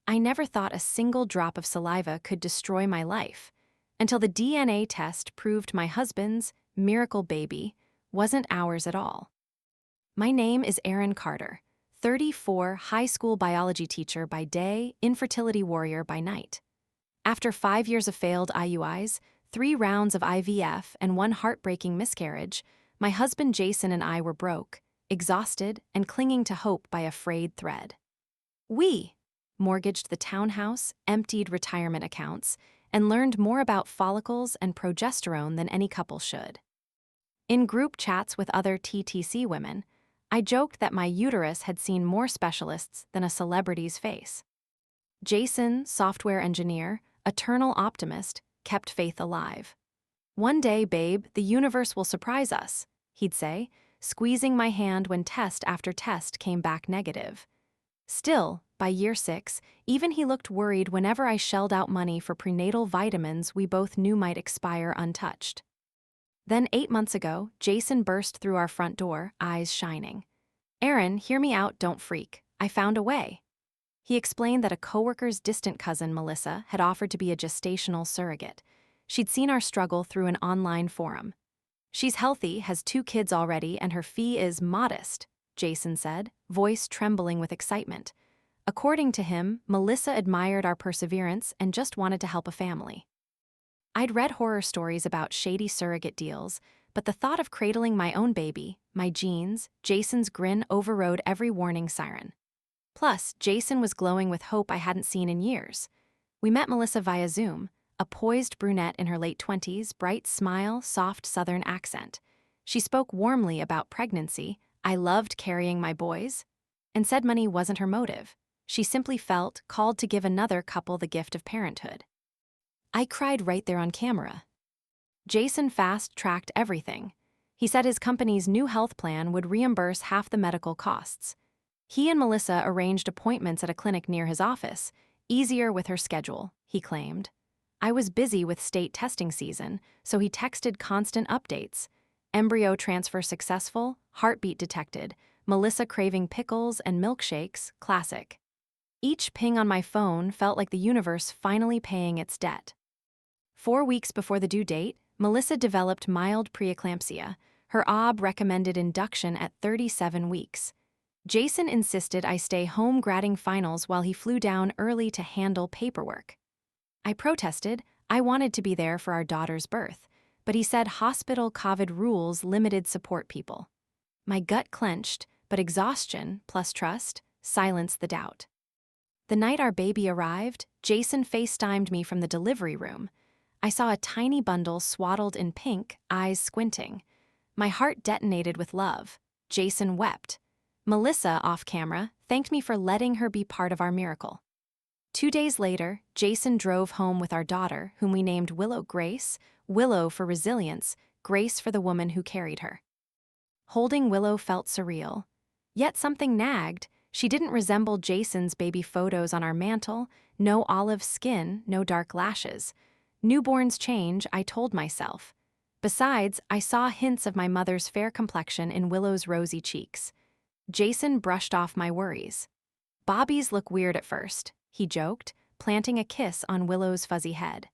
I never thought a single drop of saliva could destroy my life, until the DNA test proved my husband's miracle baby wasn't ours at all. My name is Erin Carter, 34, high school biology teacher by day, infertility warrior by night. After 5 years of failed IUIs, 3 rounds of IVF, and 1 heartbreaking miscarriage, my husband Jason and I were broke, exhausted, and clinging to hope by a frayed thread. We mortgaged the townhouse, emptied retirement accounts, and learned more about follicles and progesterone than any couple should. In group chats with other TTC women, I joked that my uterus had seen more specialists than a celebrity's face. Jason, software engineer, eternal optimist, kept faith alive. "One day, babe, the universe will surprise us," he'd say, squeezing my hand when test after test came back negative. Still, by year 6, even he looked worried whenever I shelled out money for prenatal vitamins we both knew might expire untouched. Then 8 months ago, Jason burst through our front door, eyes shining. "Erin, hear me out, don't freak. I found a way." He explained that a coworker's distant cousin, Melissa, had offered to be a gestational surrogate. She'd seen our struggle through an online forum. "She's healthy, has 2 kids already, and her fee is modest," Jason said, voice trembling with excitement. According to him, Melissa admired our perseverance and just wanted to help a family. I'd read horror stories about shady surrogate deals, but the thought of cradling my own baby, my genes, Jason's grin overrode every warning siren. Plus, Jason was glowing with hope I hadn't seen in years. We met Melissa via Zoom, a poised brunette in her late 20s, bright smile, soft Southern accent. She spoke warmly about pregnancy, I loved carrying my boys, and said money wasn't her motive. She simply felt called to give another couple the gift of parenthood. I cried right there on camera. Jason fast-tracked everything. He said his company's new health plan would reimburse half the medical costs. He and Melissa arranged appointments at a clinic near his office, easier with her schedule, he claimed. I was busy with state testing season, so he texted constant updates. Embryo transfer successful, heartbeat detected, Melissa craving pickles and milkshakes, classic. Each ping on my phone felt like the universe finally paying its debt. 4 weeks before the due date, Melissa developed mild preeclampsia. Her OB recommended induction at 37 weeks. Jason insisted I stay home grading finals while he flew down early to handle paperwork. I protested. I wanted to be there for our daughter's birth, but he said hospital COVID rules limited support people. My gut clenched, but exhaustion, plus trust, silenced the doubt. The night our baby arrived, Jason FaceTimed me from the delivery room. I saw a tiny bundle swaddled in pink, eyes squinting. My heart detonated with love. Jason wept. Melissa, off camera, thanked me for letting her be part of our miracle. 2 days later, Jason drove home with our daughter, whom we named Willow Grace, Willow for resilience, Grace for the woman who carried her. Holding Willow felt surreal. Yet something nagged. She didn't resemble Jason's baby photos on our mantle, no olive skin, no dark lashes. Newborns change, I told myself. Besides, I saw hints of my mother's fair complexion in Willow's rosy cheeks. Jason brushed off my worries. "Bobbies look weird at first," he joked, planting a kiss on Willow's fuzzy head.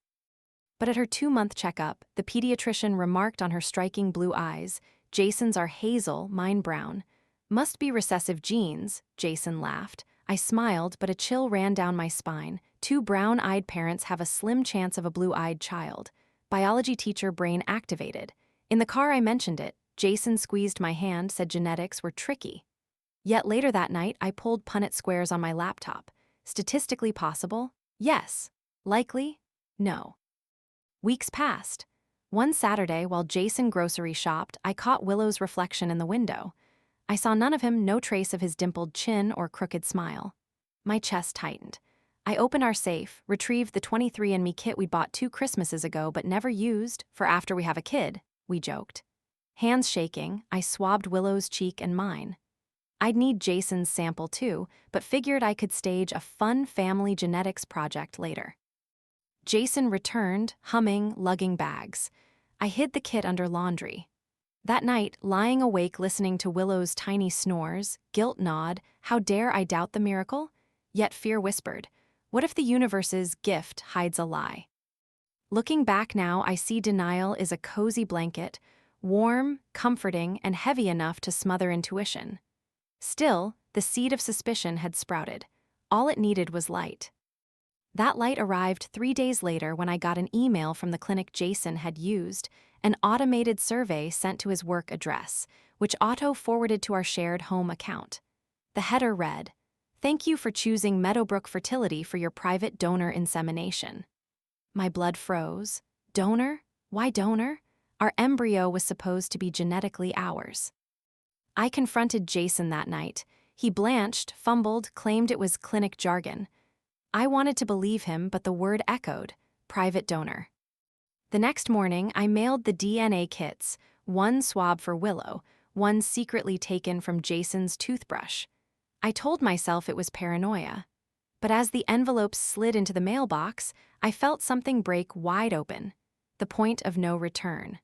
But at her 2-month checkup, the pediatrician remarked on her striking blue eyes, "Jason's are hazel, mine brown." "Must be recessive genes," Jason laughed. I smiled, but a chill ran down my spine. 2 brown-eyed parents have a slim chance of a blue-eyed child. Biology teacher brain activated. In the car I mentioned it. Jason squeezed my hand, said genetics were tricky. Yet later that night, I pulled Punnett squares on my laptop. Statistically possible? Yes. Likely? No. Weeks passed. One Saturday, while Jason grocery shopped, I caught Willow's reflection in the window. I saw none of him, no trace of his dimpled chin or crooked smile. My chest tightened. I opened our safe, retrieved the 23andMe kit we bought 2 Christmases ago but never used, for after we have a kid, we joked. Hands shaking, I swabbed Willow's cheek and mine. I'd need Jason's sample too, but figured I could stage a fun family genetics project later. Jason returned, humming, lugging bags. I hid the kit under laundry. That night, lying awake listening to Willow's tiny snores, guilt gnawed, how dare I doubt the miracle? Yet fear whispered, What if the universe's gift hides a lie? Looking back now, I see denial is a cozy blanket, warm, comforting, and heavy enough to smother intuition. Still, the seed of suspicion had sprouted. All it needed was light. That light arrived 3 days later when I got an email from the clinic Jason had used, an automated survey sent to his work address, which auto-forwarded to our shared home account. The header read, "Thank you for choosing Meadowbrook Fertility for your private donor insemination." My blood froze. Donor? Why donor? Our embryo was supposed to be genetically ours. I confronted Jason that night. He blanched, fumbled, claimed it was clinic jargon. I wanted to believe him, but the word echoed, private donor. The next morning, I mailed the DNA kits, one swab for Willow, one secretly taken from Jason's toothbrush. I told myself it was paranoia. But as the envelopes slid into the mailbox, I felt something break wide open, the point of no return.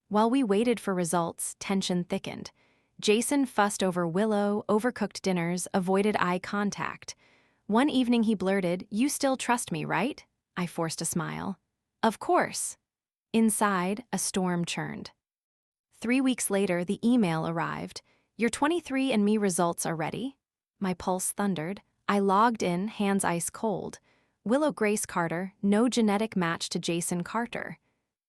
While we waited for results, tension thickened. Jason fussed over Willow, overcooked dinners, avoided eye contact. One evening he blurted, "You still trust me, right?" I forced a smile. "Of course." Inside, a storm churned. 3 weeks later, the email arrived. "Your 23andMe results are ready." My pulse thundered. I logged in, hands ice cold. Willow Grace Carter, no genetic match to Jason Carter.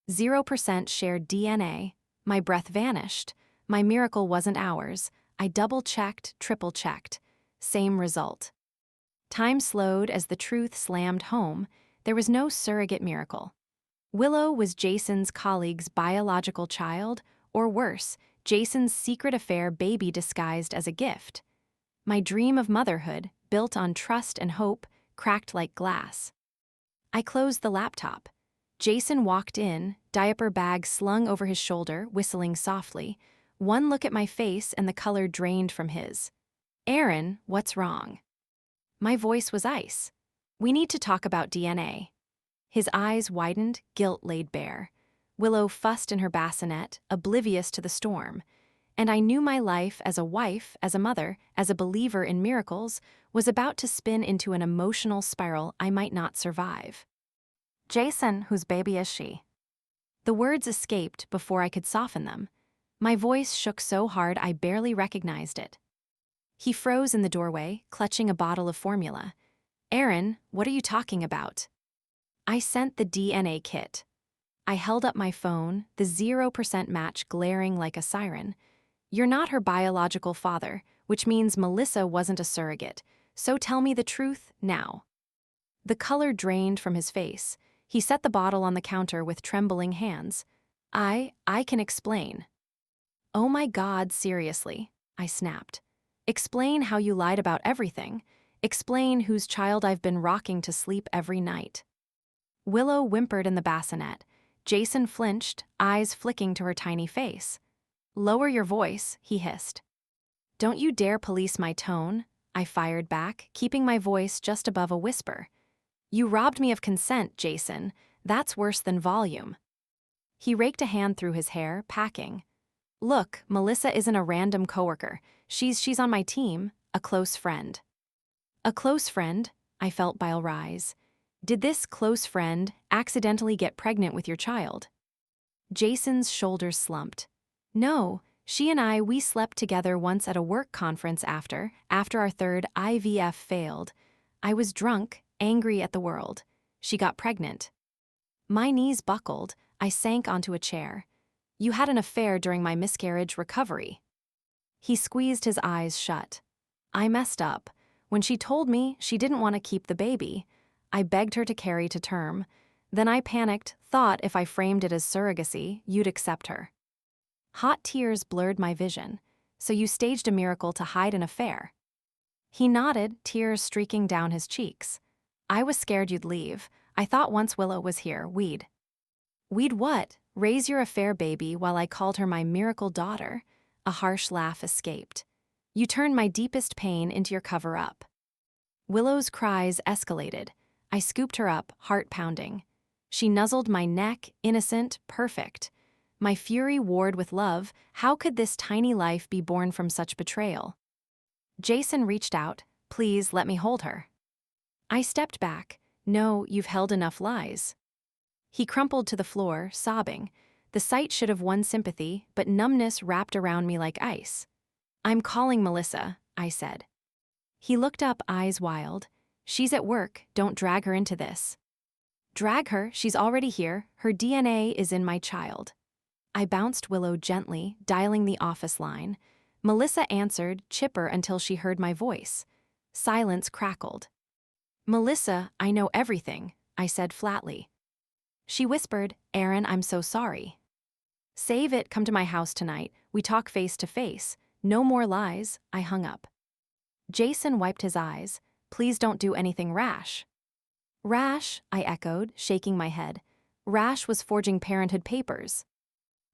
0% shared DNA. My breath vanished. My miracle wasn't ours. I double-checked, triple-checked. Same result. Time slowed as the truth slammed home. There was no surrogate miracle. Willow was Jason's colleague's biological child, or worse, Jason's secret affair baby disguised as a gift. My dream of motherhood, built on trust and hope, cracked like glass. I closed the laptop. Jason walked in, diaper bag slung over his shoulder, whistling softly. One look at my face and the color drained from his. "Erin, what's wrong?" My voice was ice. "We need to talk about DNA." His eyes widened, guilt laid bare. Willow fussed in her bassinet, oblivious to the storm. And I knew my life as a wife, as a mother, as a believer in miracles, was about to spin into an emotional spiral I might not survive. "Jason, whose baby is she?" The words escaped before I could soften them. My voice shook so hard I barely recognized it. He froze in the doorway, clutching a bottle of formula. "Erin, what are you talking about?" I sent the DNA kit. I held up my phone, the 0% match glaring like a siren. "You're not her biological father, which means Melissa wasn't a surrogate, so tell me the truth now." The color drained from his face. He set the bottle on the counter with trembling hands. I can explain." "Oh my God, seriously," I snapped. "Explain how you lied about everything. Explain whose child I've been rocking to sleep every night." Willow whimpered in the bassinet. Jason flinched, eyes flicking to her tiny face. "Lower your voice," he hissed. "Don't you dare police my tone," I fired back, keeping my voice just above a whisper. "You robbed me of consent, Jason. That's worse than volume." He raked a hand through his hair, packing. "Look, Melissa isn't a random coworker. She's on my team, a close friend." "A close friend?" I felt bile rise. "Did this close friend accidentally get pregnant with your child?" Jason's shoulders slumped. "No, she and we slept together once at a work conference after our third IVF failed. I was drunk, angry at the world. She got pregnant." My knees buckled. I sank onto a chair. "You had an affair during my miscarriage recovery." He squeezed his eyes shut. "I messed up. When she told me she didn't want to keep the baby, I begged her to carry to term. Then I panicked, thought if I framed it as surrogacy, you'd accept her." Hot tears blurred my vision. "So you staged a miracle to hide an affair?" He nodded, tears streaking down his cheeks. "I was scared you'd leave. I thought once Willow was here, we'd what? Raise your affair baby while I called her my miracle daughter?" A harsh laugh escaped. "You turned my deepest pain into your cover-up." Willow's cries escalated. I scooped her up, heart pounding. She nuzzled my neck, innocent, perfect. My fury warred with love. How could this tiny life be born from such betrayal? Jason reached out. "Please let me hold her." I stepped back. No, you've held enough lies. He crumpled to the floor, sobbing. The sight should have won sympathy, but numbness wrapped around me like ice. I'm calling Melissa, I said. He looked up, eyes wild. She's at work, don't drag her into this. Drag her, she's already here, her DNA is in my child. I bounced Willow gently, dialing the office line. Melissa answered, chipper until she heard my voice. Silence crackled. Melissa, I know everything, I said flatly. She whispered, Erin, I'm so sorry. Save it, come to my house tonight, we talk face to face. No more lies, I hung up. Jason wiped his eyes. Please don't do anything rash. Rash, I echoed, shaking my head. Rash was forging parenthood papers.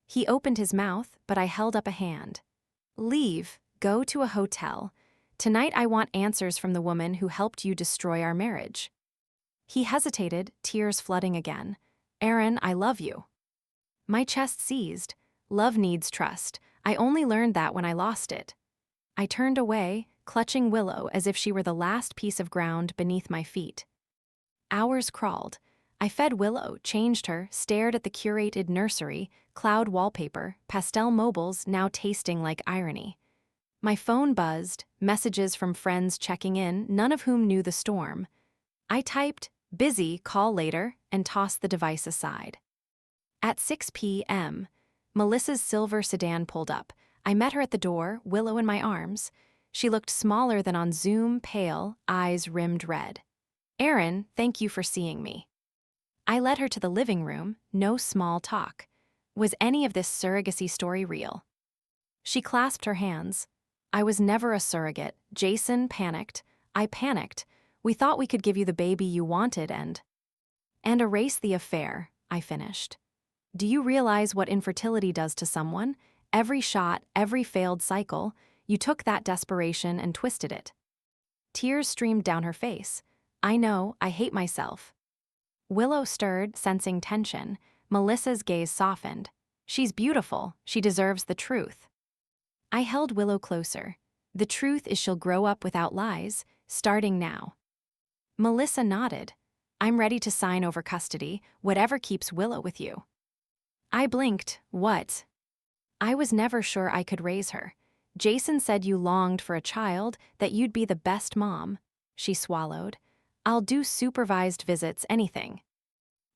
He opened his mouth, but I held up a hand. Leave, go to a hotel. Tonight I want answers from the woman who helped you destroy our marriage. He hesitated, tears flooding again. Erin, I love you. My chest seized. Love needs trust. I only learned that when I lost it. I turned away, clutching Willow as if she were the last piece of ground beneath my feet. Hours crawled. I fed Willow, changed her, stared at the curated nursery, cloud wallpaper, pastel mobiles now tasting like irony. My phone buzzed, messages from friends checking in, none of whom knew the storm. I typed, busy, call later, and tossed the device aside. At 6 p.m., Melissa's silver sedan pulled up. I met her at the door, Willow in my arms. She looked smaller than on Zoom, pale, eyes rimmed red. Erin, thank you for seeing me. I led her to the living room, no small talk. Was any of this surrogacy story real? She clasped her hands. I was never a surrogate. Jason panicked. I panicked. We thought we could give you the baby you wanted and erase the affair, I finished. Do you realize what infertility does to someone? Every shot, every failed cycle, you took that desperation and twisted it. Tears streamed down her face. I know, I hate myself. Willow stirred, sensing tension. Melissa's gaze softened. She's beautiful. She deserves the truth. I held Willow closer. The truth is she'll grow up without lies, starting now. Melissa nodded. I'm ready to sign over custody, whatever keeps Willow with you. I blinked. What? I was never sure I could raise her. Jason said you longed for a child, that you'd be the best mom. She swallowed. I'll do supervised visits, anything.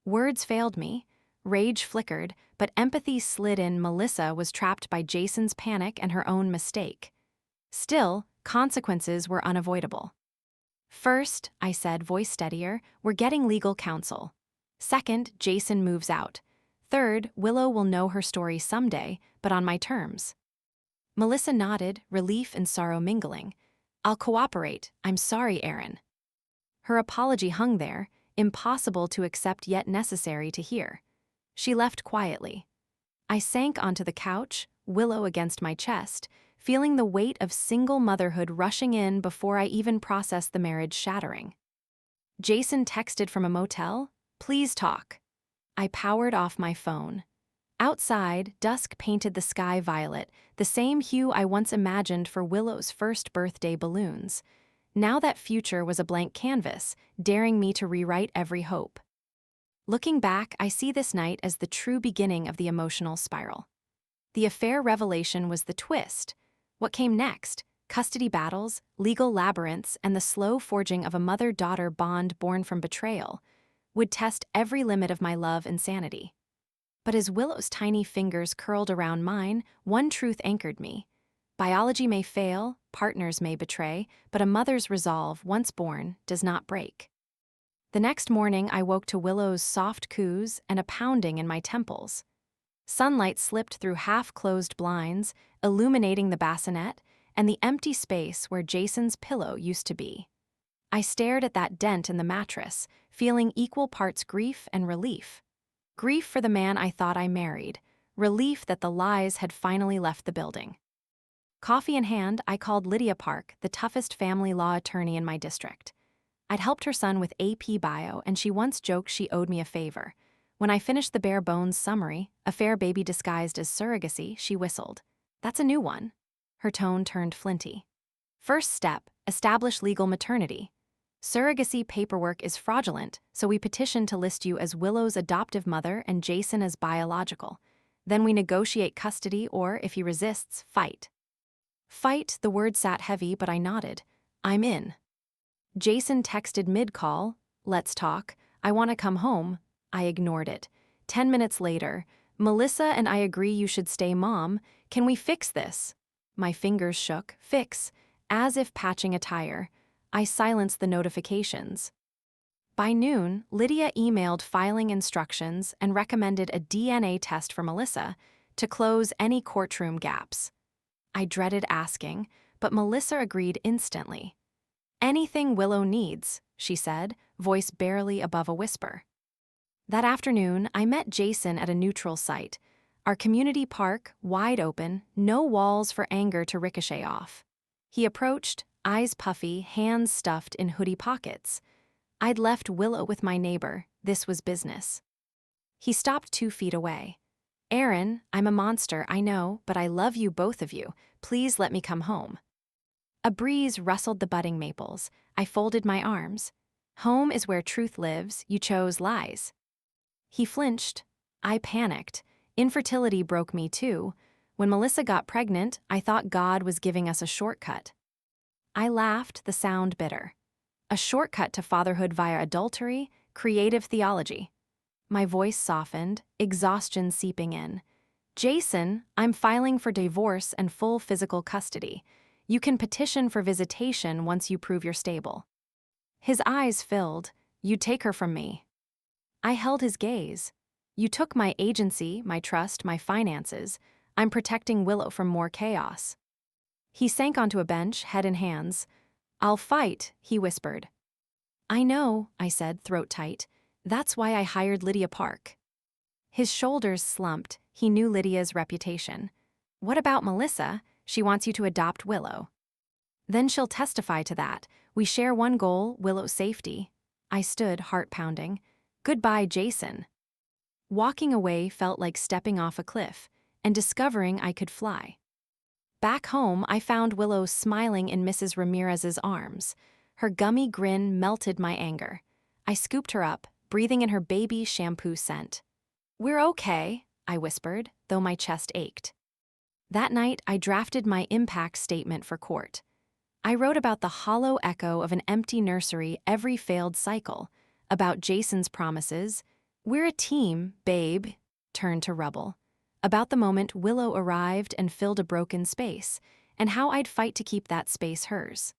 Words failed me. Rage flickered, but empathy slid in. Melissa was trapped by Jason's panic and her own mistake. Still, consequences were unavoidable. First, I said, voice steadier, we're getting legal counsel. Second, Jason moves out. Third, Willow will know her story someday, but on my terms. Melissa nodded, relief and sorrow mingling. I'll cooperate. I'm sorry, Erin. Her apology hung there, impossible to accept yet necessary to hear. She left quietly. I sank onto the couch, Willow against my chest, feeling the weight of single motherhood rushing in before I even processed the marriage shattering. Jason texted from a motel, please talk. I powered off my phone. Outside, dusk painted the sky violet, the same hue I once imagined for Willow's first birthday balloons. Now that future was a blank canvas, daring me to rewrite every hope. Looking back, I see this night as the true beginning of the emotional spiral. The affair revelation was the twist. What came next? Custody battles, legal labyrinths, and the slow forging of a mother-daughter bond born from betrayal would test every limit of my love and sanity. But as Willow's tiny fingers curled around mine, one truth anchored me. Biology may fail, partners may betray, but a mother's resolve, once born, does not break. The next morning, I woke to Willow's soft coos and a pounding in my temples. Sunlight slipped through half-closed blinds, illuminating the bassinet and the empty space where Jason's pillow used to be. I stared at that dent in the mattress, feeling equal parts grief and relief. Grief for the man I thought I married, relief that the lies had finally left the building. Coffee in hand, I called Lydia Park, the toughest family law attorney in my district. I'd helped her son with AP Bio, and she once joked she owed me a favor. When I finished the bare-bones summary, affair baby disguised as surrogacy, she whistled. That's a new one. Her tone turned flinty. First step, establish legal maternity. Surrogacy paperwork is fraudulent, so we petition to list you as Willow's adoptive mother and Jason as biological. Then we negotiate custody or, if he resists, fight. Fight, the word sat heavy, but I nodded. I'm in. Jason texted mid-call, let's talk, I want to come home. I ignored it. 10 minutes later, Melissa and I agree you should stay, Mom. Can we fix this? My fingers shook. Fix, as if patching a tire. I silenced the notifications. By noon, Lydia emailed filing instructions and recommended a DNA test for Melissa to close any courtroom gaps. I dreaded asking, but Melissa agreed instantly. Anything Willow needs, she said, voice barely above a whisper. That afternoon, I met Jason at a neutral site, our community park, wide open, no walls for anger to ricochet off. He approached, eyes puffy, hands stuffed in hoodie pockets. I'd left Willow with my neighbor. This was business. He stopped 2 feet away. Erin, I'm a monster, I know, but I love you, both of you. Please let me come home. A breeze rustled the budding maples. I folded my arms. Home is where truth lives. You chose lies. He flinched. I panicked. Infertility broke me too. When Melissa got pregnant, I thought God was giving us a shortcut. I laughed, the sound bitter. A shortcut to fatherhood via adultery, creative theology. My voice softened, exhaustion seeping in. Jason, I'm filing for divorce and full physical custody. You can petition for visitation once you prove you're stable. His eyes filled. You take her from me. I held his gaze. You took my agency, my trust, my finances. I'm protecting Willow from more chaos. He sank onto a bench, head in hands. I'll fight, he whispered. I know, I said, throat tight. That's why I hired Lydia Park. His shoulders slumped. He knew Lydia's reputation. What about Melissa? She wants you to adopt Willow. Then she'll testify to that. We share one goal, Willow's safety. I stood, heart pounding. Goodbye, Jason. Walking away felt like stepping off a cliff and discovering I could fly. Back home, I found Willow smiling in Mrs. Ramirez's arms. Her gummy grin melted my anger. I scooped her up, breathing in her baby shampoo scent. We're okay, I whispered, though my chest ached. That night, I drafted my impact statement for court. I wrote about the hollow echo of an empty nursery every failed cycle, about Jason's promises. We're a team, babe, turned to rubble. About the moment Willow arrived and filled a broken space, and how I'd fight to keep that space hers.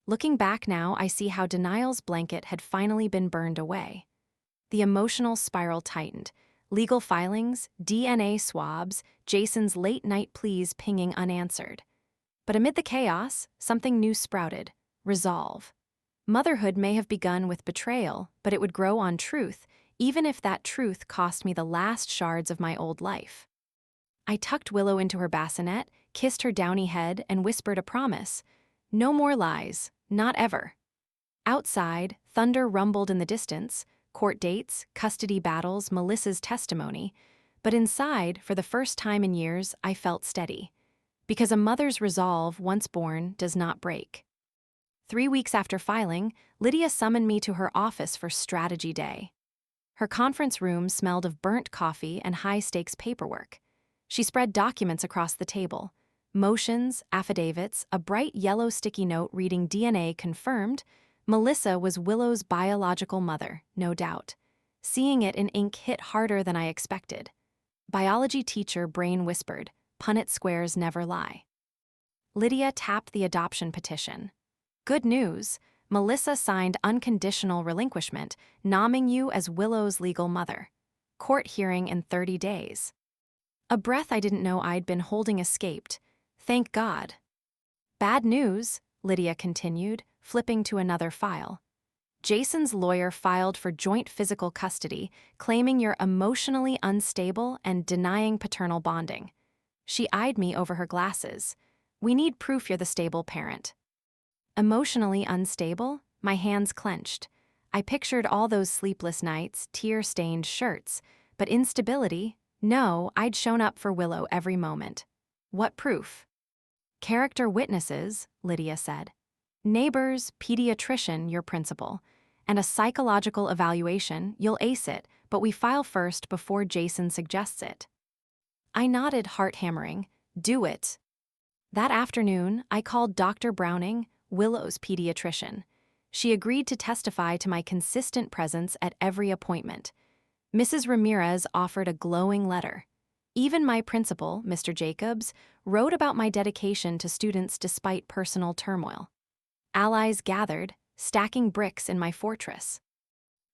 Looking back now, I see how denial's blanket had finally been burned away. The emotional spiral tightened. Legal filings, DNA swabs, Jason's late-night pleas pinging unanswered. But amid the chaos, something new sprouted. Resolve. Motherhood may have begun with betrayal, but it would grow on truth, even if that truth cost me the last shards of my old life. I tucked Willow into her bassinet, kissed her downy head, and whispered a promise. No more lies, not ever. Outside, thunder rumbled in the distance, court dates, custody battles, Melissa's testimony. But inside, for the first time in years, I felt steady. Because a mother's resolve, once born, does not break. 3 weeks after filing, Lydia summoned me to her office for strategy day. Her conference room smelled of burnt coffee and high-stakes paperwork. She spread documents across the table. Motions, affidavits, a bright yellow sticky note reading DNA confirmed. Melissa was Willow's biological mother, no doubt. Seeing it in ink hit harder than I expected. Biology teacher brain whispered, Punnett squares never lie. Lydia tapped the adoption petition. Good news. Melissa signed unconditional relinquishment, nomming you as Willow's legal mother. Court hearing in 30 days. A breath I didn't know I'd been holding escaped. Thank God. Bad news, Lydia continued, flipping to another file. Jason's lawyer filed for joint physical custody, claiming you're emotionally unstable and denying paternal bonding. She eyed me over her glasses. We need proof you're the stable parent. Emotionally unstable? My hands clenched. I pictured all those sleepless nights, tear-stained shirts. But instability? No, I'd shown up for Willow every moment. What proof? Character witnesses, Lydia said. Neighbors, pediatrician, your principal, and a psychological evaluation, you'll ace it, but we file first before Jason suggests it. I nodded, heart hammering. Do it. That afternoon, I called Dr. Browning, Willow's pediatrician. She agreed to testify to my consistent presence at every appointment. Mrs. Ramirez offered a glowing letter. Even my principal, Mr. Jacobs, wrote about my dedication to students despite personal turmoil. Allies gathered, stacking bricks in my fortress.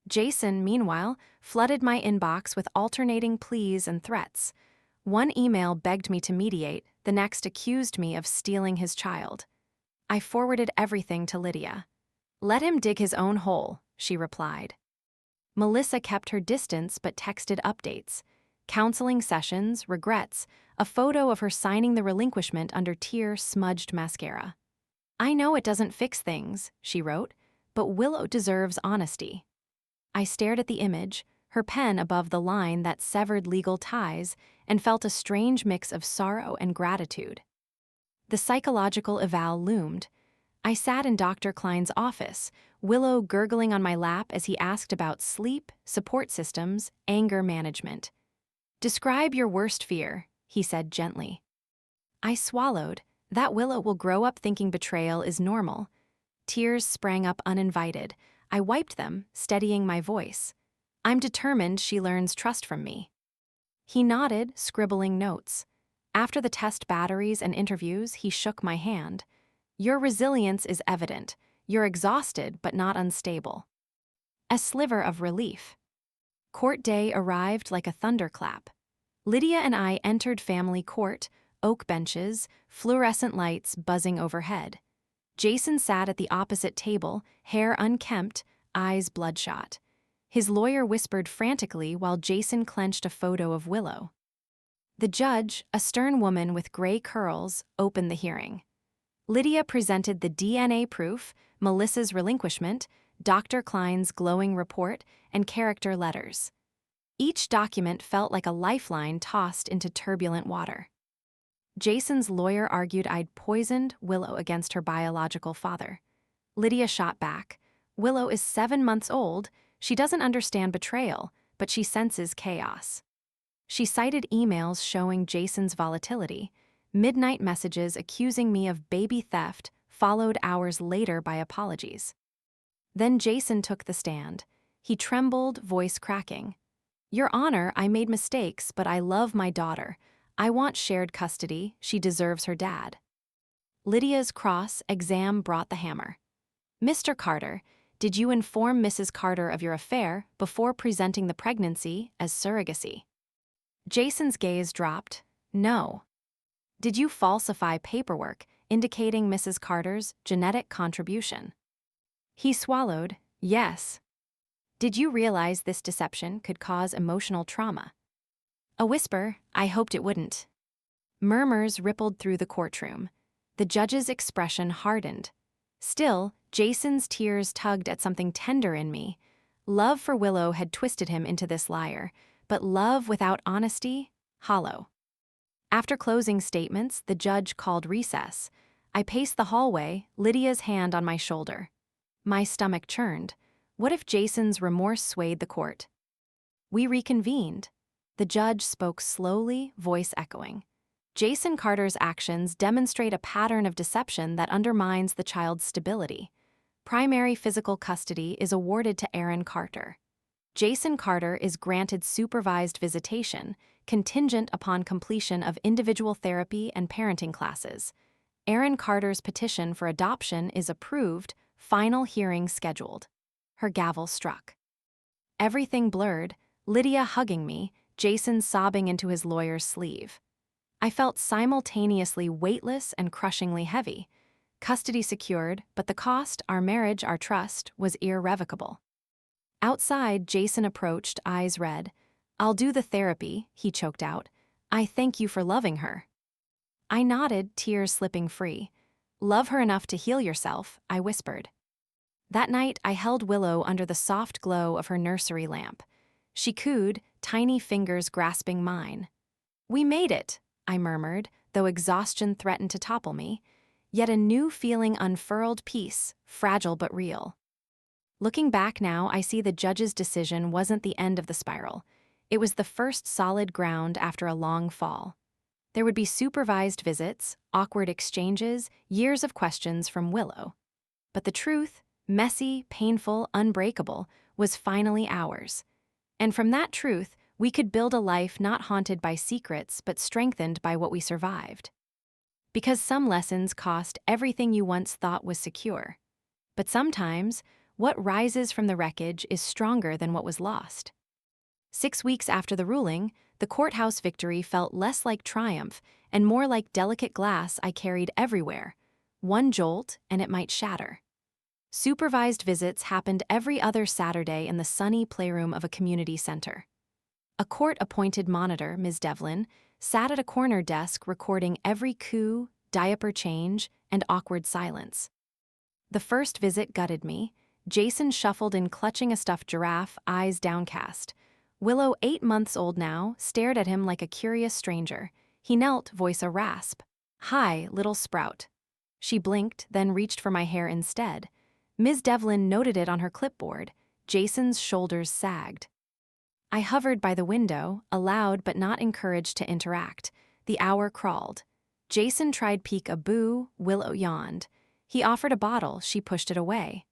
Jason, meanwhile, flooded my inbox with alternating pleas and threats. One email begged me to mediate, the next accused me of stealing his child. I forwarded everything to Lydia. "Let him dig his own hole," she replied. Melissa kept her distance but texted updates. Counseling sessions, regrets, a photo of her signing the relinquishment under tear-smudged mascara. "I know it doesn't fix things," she wrote, "but Willow deserves honesty." I stared at the image, her pen above the line that severed legal ties, and felt a strange mix of sorrow and gratitude. The psychological eval loomed. I sat in Dr. Klein's office, Willow gurgling on my lap as he asked about sleep, support systems, anger management. "Describe your worst fear," he said gently. I swallowed. That Willow will grow up thinking betrayal is normal. Tears sprang up uninvited. I wiped them, steadying my voice. "I'm determined she learns trust from me." He nodded, scribbling notes. After the test batteries and interviews, he shook my hand. "Your resilience is evident. You're exhausted but not unstable." A sliver of relief. Court day arrived like a thunderclap. Lydia and I entered family court, oak benches, fluorescent lights buzzing overhead. Jason sat at the opposite table, hair unkempt, eyes bloodshot. His lawyer whispered frantically while Jason clenched a photo of Willow. The judge, a stern woman with gray curls, opened the hearing. Lydia presented the DNA proof, Melissa's relinquishment, Dr. Klein's glowing report, and character letters. Each document felt like a lifeline tossed into turbulent water. Jason's lawyer argued I'd poisoned Willow against her biological father. Lydia shot back. "Willow is 7 months old. She doesn't understand betrayal, but she senses chaos." She cited emails showing Jason's volatility, midnight messages accusing me of baby theft, followed hours later by apologies. Then Jason took the stand. He trembled, voice cracking. "Your Honor, I made mistakes, but I love my daughter. I want shared custody. She deserves her dad." Lydia's cross exam brought the hammer. "Mr. Carter, did you inform Mrs. Carter of your affair before presenting the pregnancy as surrogacy?" Jason's gaze dropped. "No." "Did you falsify paperwork indicating Mrs. Carter's genetic contribution?" He swallowed. "Yes." "Did you realize this deception could cause emotional trauma?" A whisper, "I hoped it wouldn't." Murmurs rippled through the courtroom. The judge's expression hardened. Still, Jason's tears tugged at something tender in me. Love for Willow had twisted him into this liar, but love without honesty? Hollow. After closing statements, the judge called recess. I paced the hallway, Lydia's hand on my shoulder. My stomach churned. What if Jason's remorse swayed the court? We reconvened. The judge spoke slowly, voice echoing. "Jason Carter's actions demonstrate a pattern of deception that undermines the child's stability. Primary physical custody is awarded to Erin Carter. Jason Carter is granted supervised visitation, contingent upon completion of individual therapy and parenting classes. Erin Carter's petition for adoption is approved, final hearing scheduled." Her gavel struck. Everything blurred, Lydia hugging me, Jason sobbing into his lawyer's sleeve. I felt simultaneously weightless and crushingly heavy. Custody secured, but the cost, our marriage, our trust, was irrevocable. Outside, Jason approached, eyes red. "I'll do the therapy," he choked out. "I thank you for loving her." I nodded, tears slipping free. "Love her enough to heal yourself," I whispered. That night, I held Willow under the soft glow of her nursery lamp. She cooed, tiny fingers grasping mine. "We made it," I murmured, though exhaustion threatened to topple me. Yet a new feeling unfurled, peace, fragile but real. Looking back now, I see the judge's decision wasn't the end of the spiral. It was the first solid ground after a long fall. There would be supervised visits, awkward exchanges, years of questions from Willow. But the truth, messy, painful, unbreakable, was finally ours. And from that truth, we could build a life not haunted by secrets but strengthened by what we survived. Because some lessons cost everything you once thought was secure. But sometimes, what rises from the wreckage is stronger than what was lost. 6 weeks after the ruling, the courthouse victory felt less like triumph and more like delicate glass I carried everywhere. One jolt, and it might shatter. Supervised visits happened every other Saturday in the sunny playroom of a community center. A court-appointed monitor, Ms. Devlin, sat at a corner desk recording every coo, diaper change, and awkward silence. The first visit gutted me. Jason shuffled in clutching a stuffed giraffe, eyes downcast. Willow, 8 months old now, stared at him like a curious stranger. He knelt, voice a rasp. "Hi, little sprout." She blinked, then reached for my hair instead. Ms. Devlin noted it on her clipboard. Jason's shoulders sagged. I hovered by the window, allowed but not encouraged to interact. The hour crawled. Jason tried peek-a-boo, Willow yawned. He offered a bottle, she pushed it away.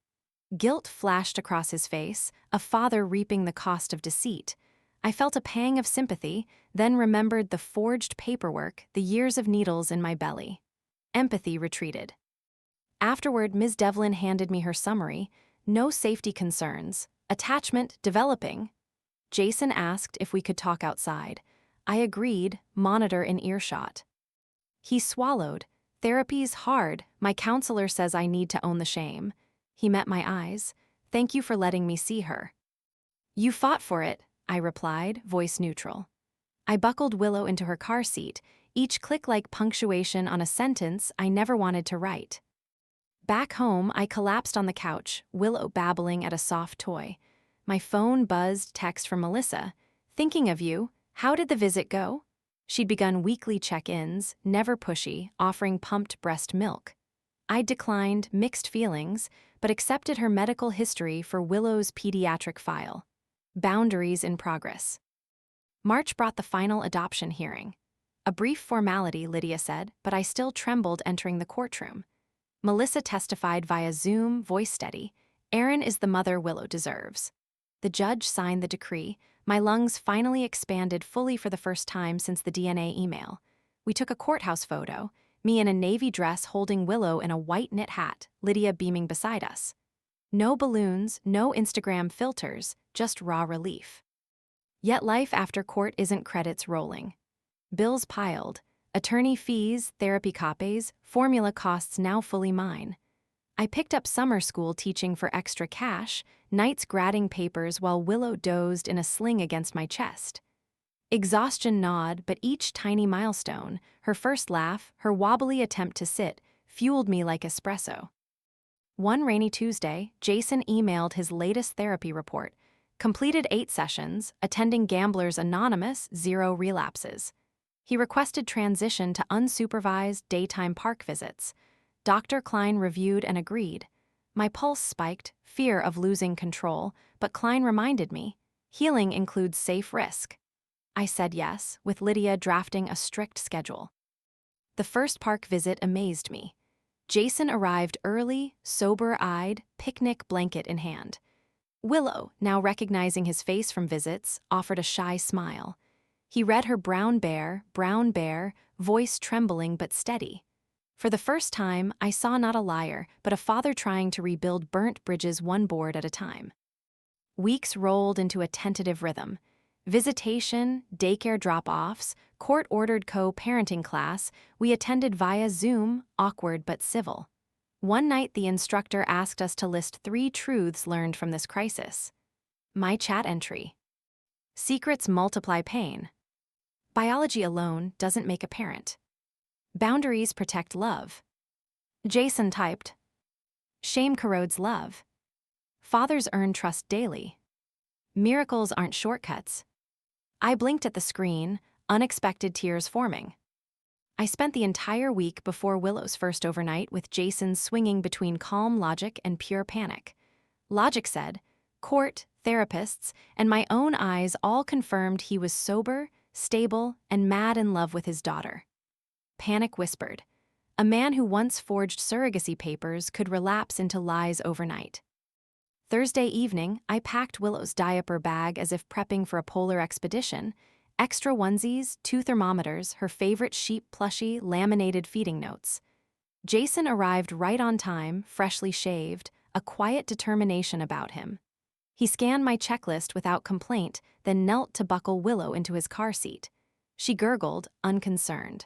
Guilt flashed across his face, a father reaping the cost of deceit. I felt a pang of sympathy, then remembered the forged paperwork, the years of needles in my belly. Empathy retreated. Afterward, Ms. Devlin handed me her summary. No safety concerns. Attachment developing. Jason asked if we could talk outside. I agreed, monitor in earshot. He swallowed. Therapy's hard. My counselor says I need to own the shame. He met my eyes. Thank you for letting me see her. You fought for it, I replied, voice neutral. I buckled Willow into her car seat, each click like punctuation on a sentence I never wanted to write. Back home, I collapsed on the couch, Willow babbling at a soft toy. My phone buzzed text from Melissa. Thinking of you, how did the visit go? She'd begun weekly check-ins, never pushy, offering pumped breast milk. I declined, mixed feelings, but accepted her medical history for Willow's pediatric file. Boundaries in progress. March brought the final adoption hearing. A brief formality, Lydia said, but I still trembled entering the courtroom. Melissa testified via Zoom, voice steady. Erin is the mother Willow deserves. The judge signed the decree. My lungs finally expanded fully for the first time since the DNA email. We took a courthouse photo, me in a navy dress holding Willow in a white knit hat, Lydia beaming beside us. No balloons, no Instagram filters, just raw relief. Yet life after court isn't credits rolling. Bills piled, attorney fees, therapy copies, formula costs now fully mine. I picked up summer school teaching for extra cash, nights grading papers while Willow dozed in a sling against my chest. Exhaustion gnawed, but each tiny milestone, her first laugh, her wobbly attempt to sit, fueled me like espresso. One rainy Tuesday, Jason emailed his latest therapy report. Completed 8 sessions, attending Gamblers Anonymous, 0 relapses. He requested transition to unsupervised daytime park visits. Dr. Klein reviewed and agreed. My pulse spiked, fear of losing control, but Klein reminded me, healing includes safe risk. I said yes, with Lydia drafting a strict schedule. The first park visit amazed me. Jason arrived early, sober-eyed, picnic blanket in hand. Willow, now recognizing his face from visits, offered a shy smile. He read her brown bear, voice trembling but steady. For the first time, I saw not a liar, but a father trying to rebuild burnt bridges one board at a time. Weeks rolled into a tentative rhythm. Visitation, daycare drop-offs, court-ordered co-parenting class, we attended via Zoom, awkward but civil. One night, the instructor asked us to list 3 truths learned from this crisis. My chat entry. Secrets multiply pain. Biology alone doesn't make a parent. Boundaries protect love. Jason typed. Shame corrodes love. Fathers earn trust daily. Miracles aren't shortcuts. I blinked at the screen, unexpected tears forming. I spent the entire week before Willow's first overnight with Jason swinging between calm logic and pure panic. Logic said, court, therapists, and my own eyes all confirmed he was sober, stable, and mad in love with his daughter. Panic whispered, a man who once forged surrogacy papers could relapse into lies overnight. Thursday evening, I packed Willow's diaper bag as if prepping for a polar expedition. Extra onesies, 2 thermometers, her favorite sheep plushie, laminated feeding notes. Jason arrived right on time, freshly shaved, a quiet determination about him. He scanned my checklist without complaint, then knelt to buckle Willow into his car seat. She gurgled, unconcerned.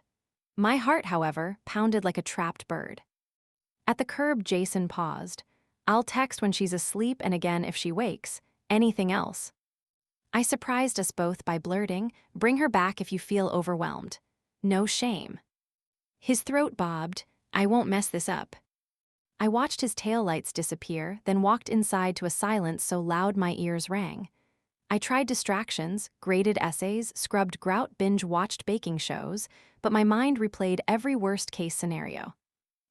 My heart, however, pounded like a trapped bird. At the curb, Jason paused. I'll text when she's asleep and again if she wakes. Anything else? I surprised us both by blurting, bring her back if you feel overwhelmed. No shame. His throat bobbed, I won't mess this up. I watched his taillights disappear, then walked inside to a silence so loud my ears rang. I tried distractions, graded essays, scrubbed grout, binge-watched baking shows, but my mind replayed every worst-case scenario.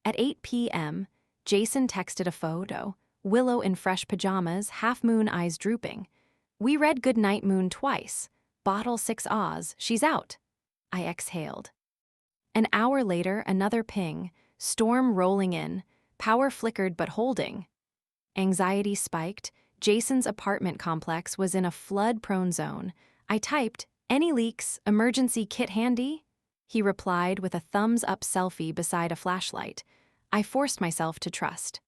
At 8 p.m., Jason texted a photo, Willow in fresh pajamas, half-moon eyes drooping. We read Goodnight Moon twice. Bottle 6 Oz, she's out. I exhaled. An hour later, another ping, storm rolling in, power flickered but holding. Anxiety spiked. Jason's apartment complex was in a flood-prone zone. I typed, any leaks, emergency kit handy? He replied with a thumbs-up selfie beside a flashlight. I forced myself to trust.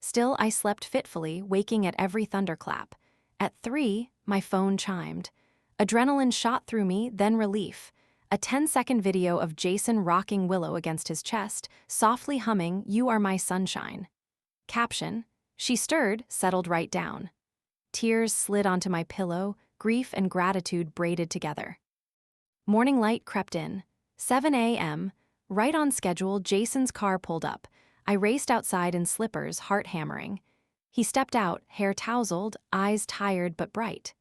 Still, I slept fitfully, waking at every thunderclap. At 3, my phone chimed. Adrenaline shot through me, then relief. A 10-second video of Jason rocking Willow against his chest, softly humming, You Are My Sunshine. Caption, she stirred, settled right down. Tears slid onto my pillow, grief and gratitude braided together. Morning light crept in. 7 a.m., right on schedule, Jason's car pulled up. I raced outside in slippers, heart hammering. He stepped out, hair tousled, eyes tired but bright.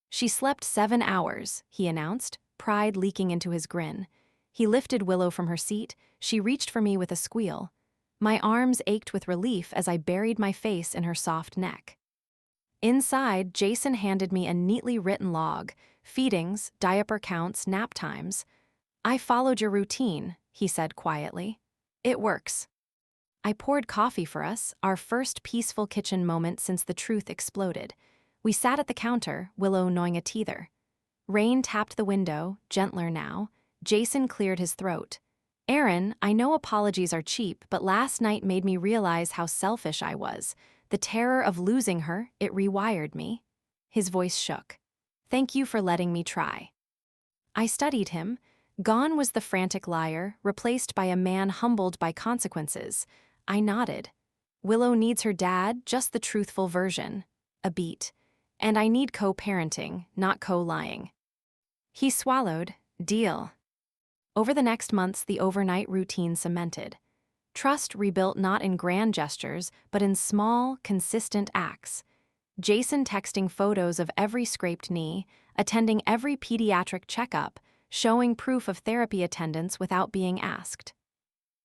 She slept 7 hours, he announced, pride leaking into his grin. He lifted Willow from her seat. She reached for me with a squeal. My arms ached with relief as I buried my face in her soft neck. Inside, Jason handed me a neatly written log, feedings, diaper counts, nap times. I followed your routine, he said quietly. It works. I poured coffee for us, our first peaceful kitchen moment since the truth exploded. We sat at the counter, Willow gnawing a teether. Rain tapped the window, gentler now. Jason cleared his throat. Erin, I know apologies are cheap, but last night made me realize how selfish I was. The terror of losing her, it rewired me. His voice shook. Thank you for letting me try. I studied him. Gone was the frantic liar, replaced by a man humbled by consequences. I nodded. Willow needs her dad, just the truthful version. A beat. And I need co-parenting, not co-lying. He swallowed. Deal. Over the next months, the overnight routine cemented. Trust rebuilt not in grand gestures, but in small, consistent acts. Jason texting photos of every scraped knee, attending every pediatric checkup, showing proof of therapy attendance without being asked.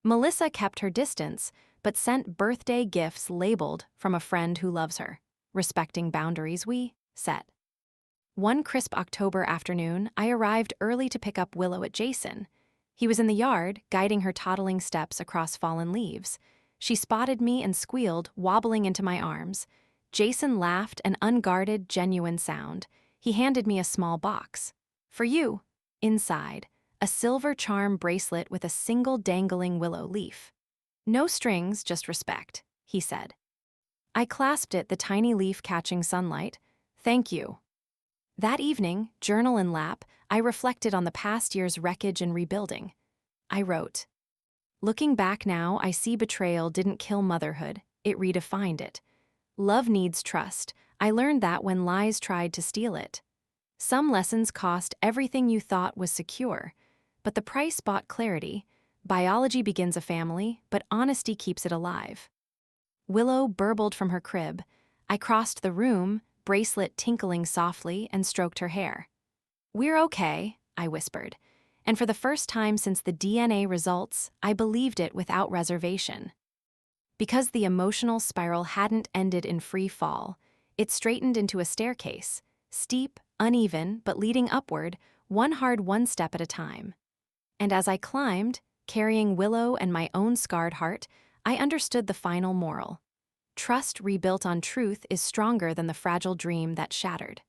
Melissa kept her distance, but sent birthday gifts labeled from a friend who loves her, respecting boundaries we set. One crisp October afternoon, I arrived early to pick up Willow at Jason. He was in the yard, guiding her toddling steps across fallen leaves. She spotted me and squealed, wobbling into my arms. Jason laughed, an unguarded, genuine sound. He handed me a small box. For you. Inside, a silver charm bracelet with a single dangling willow leaf. No strings, just respect, he said. I clasped it, the tiny leaf catching sunlight. Thank you. That evening, journal in lap, I reflected on the past year's wreckage and rebuilding. I wrote, looking back now, I see betrayal didn't kill motherhood, it redefined it. Love needs trust. I learned that when lies tried to steal it. Some lessons cost everything you thought was secure, but the price bought clarity. Biology begins a family, but honesty keeps it alive. Willow burbled from her crib. I crossed the room, bracelet tinkling softly, and stroked her hair. We're okay, I whispered. And for the first time since the DNA results, I believed it without reservation. Because the emotional spiral hadn't ended in free fall, it straightened into a staircase, steep, uneven, but leading upward, one step at a time. And as I climbed, carrying Willow and my own scarred heart, I understood the final moral. Trust rebuilt on truth is stronger than the fragile dream that shattered.